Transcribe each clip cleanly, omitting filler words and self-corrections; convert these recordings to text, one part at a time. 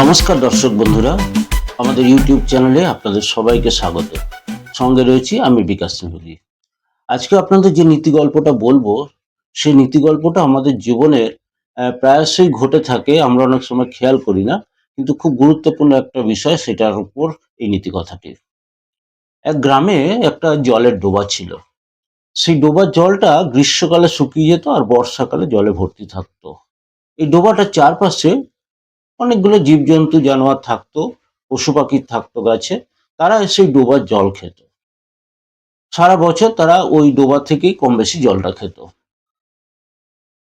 নমস্কার দর্শক বন্ধুরা, আমাদের ইউটিউব চ্যানেলে আপনাদের সবাইকে স্বাগত। সঙ্গে রয়েছি আমি বিকাশ সিংহজি। আজকে আপনাদের যে নীতি গল্পটা বলবো, সেই নীতি গল্পটা আমাদের জীবনের প্রায়শই ঘটে থাকে, আমরা অনেক সময় খেয়াল করি না, কিন্তু খুব গুরুত্বপূর্ণ একটা বিষয়, সেটার উপর এই নীতি কথাটি। এক গ্রামে একটা জলের ডোবা ছিল। সেই ডোবার জলটা গ্রীষ্মকালে শুকিয়ে যেত আর বর্ষাকালে জলে ভর্তি থাকতো। এই ডোবাটার চারপাশে অনেকগুলো জীবজন্তু জানোয়ার থাকতো, পশু পাখি থাকতো গাছে। তারা সেই ডোবার জল খেত। সারা বছর তারা ওই ডোবা থেকেই কম বেশি জলটা খেত।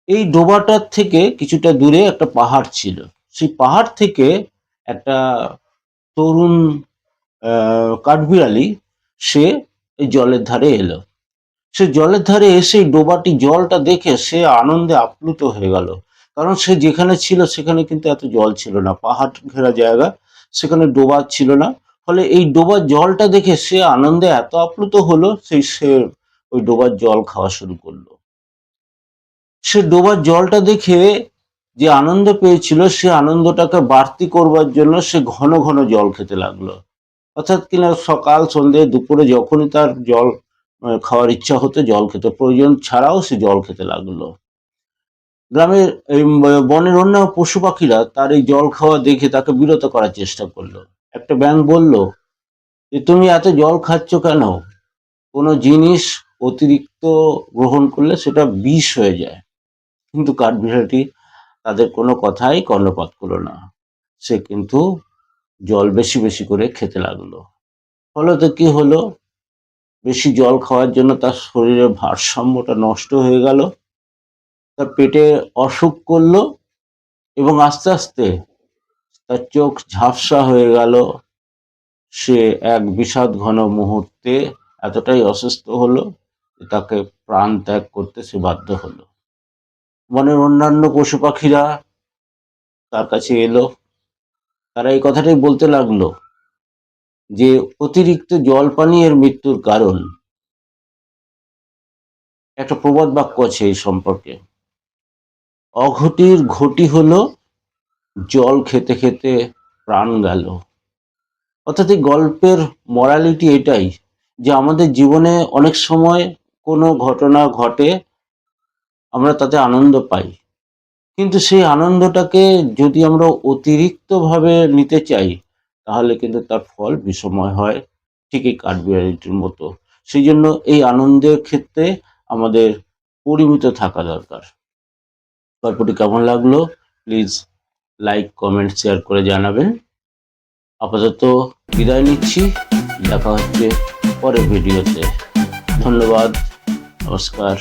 এই ডোবাটার থেকে কিছুটা দূরে একটা পাহাড় ছিল। সেই পাহাড় থেকে একটা তরুণ কাঠবিড়ালি, সে এই জলের ধারে এলো। সে জলের ধারে এসে ডোবাটি জলটা দেখে সে আনন্দে আপ্লুত হয়ে গেল। কারণ সে যেখানে ছিল সেখানে কিন্তু এত জল ছিল না, পাহাড় ঘেরা জায়গা, সেখানে ডোবা ছিল না। ফলে এই ডোবার জলটা দেখে সে আনন্দে এত আপ্লুত হলো, সে ওই ডোবার জল খাওয়া শুরু করলো। সে ডোবার জলটা দেখে যে আনন্দ পেয়েছিল, সে আনন্দটাকে বাড়তি করবার জন্য সে ঘন ঘন জল খেতে লাগলো। অর্থাৎ কিনা সকাল সন্ধ্যে দুপুরে যখনই তার জল খাওয়ার ইচ্ছা হতো, জল খেতে, প্রয়োজন ছাড়াও সে জল খেতে লাগলো। গ্রামের বনের অন্য পশু পাখিরা তার এই জল খাওয়া দেখে তাকে বিরত করার চেষ্টা করলো। একটা ব্যাঙ বলল যে, তুমি এত জল খাচ্ছ কেন? কোনো জিনিস অতিরিক্ত গ্রহণ করলে সেটা বিষ হয়ে যায়। কিন্তু কাঠবিড়ালিটি তাদের কোনো কথাই কর্ণপাত করলো না। সে কিন্তু জল বেশি বেশি করে খেতে লাগলো। ফলত কি হলো? বেশি জল খাওয়ার জন্য তার শরীরের ভারসাম্যটা নষ্ট হয়ে গেল, তার পেটে অসুখ করলো, এবং আস্তে আস্তে তার চোখ ঝাপসা হয়ে গেল। সে এক বিষাদ ঘন মুহূর্তে এতটাই অসুস্থ হলো যে তাকে প্রাণ ত্যাগ করতে সে বাধ্য হলো। বনের অন্যান্য পশু পাখিরা তার কাছে এলো। তারা এই কথাটাই বলতে লাগলো যে অতিরিক্ত জল পানি এর মৃত্যুর কারণ। একটা প্রবাদ বাক্য আছে এই সম্পর্কে, অঘটির ঘটি হলো জল খেতে খেতে প্রাণ গেল। অর্থাৎ এই গল্পের মরালিটি এটাই, যে আমাদের জীবনে অনেক সময় কোনো ঘটনা ঘটে, আমরা তাতে আনন্দ পাই, কিন্তু সেই আনন্দটাকে যদি আমরা অতিরিক্ত ভাবে নিতে চাই, তাহলে কিন্তু তার ফল বিষময় হয়, ঠিক এই কাঠবিড়ালিটির মতো। সেই জন্য এই আনন্দের ক্ষেত্রে আমাদের পরিমিত থাকা দরকার। গল্পটি কেমন লাগলো প্লিজ লাইক কমেন্ট শেয়ার করে জানাবেন। আপাতত বিদায় নিচ্ছি, দেখা হচ্ছে পরের ভিডিওতে। ধন্যবাদ, নমস্কার।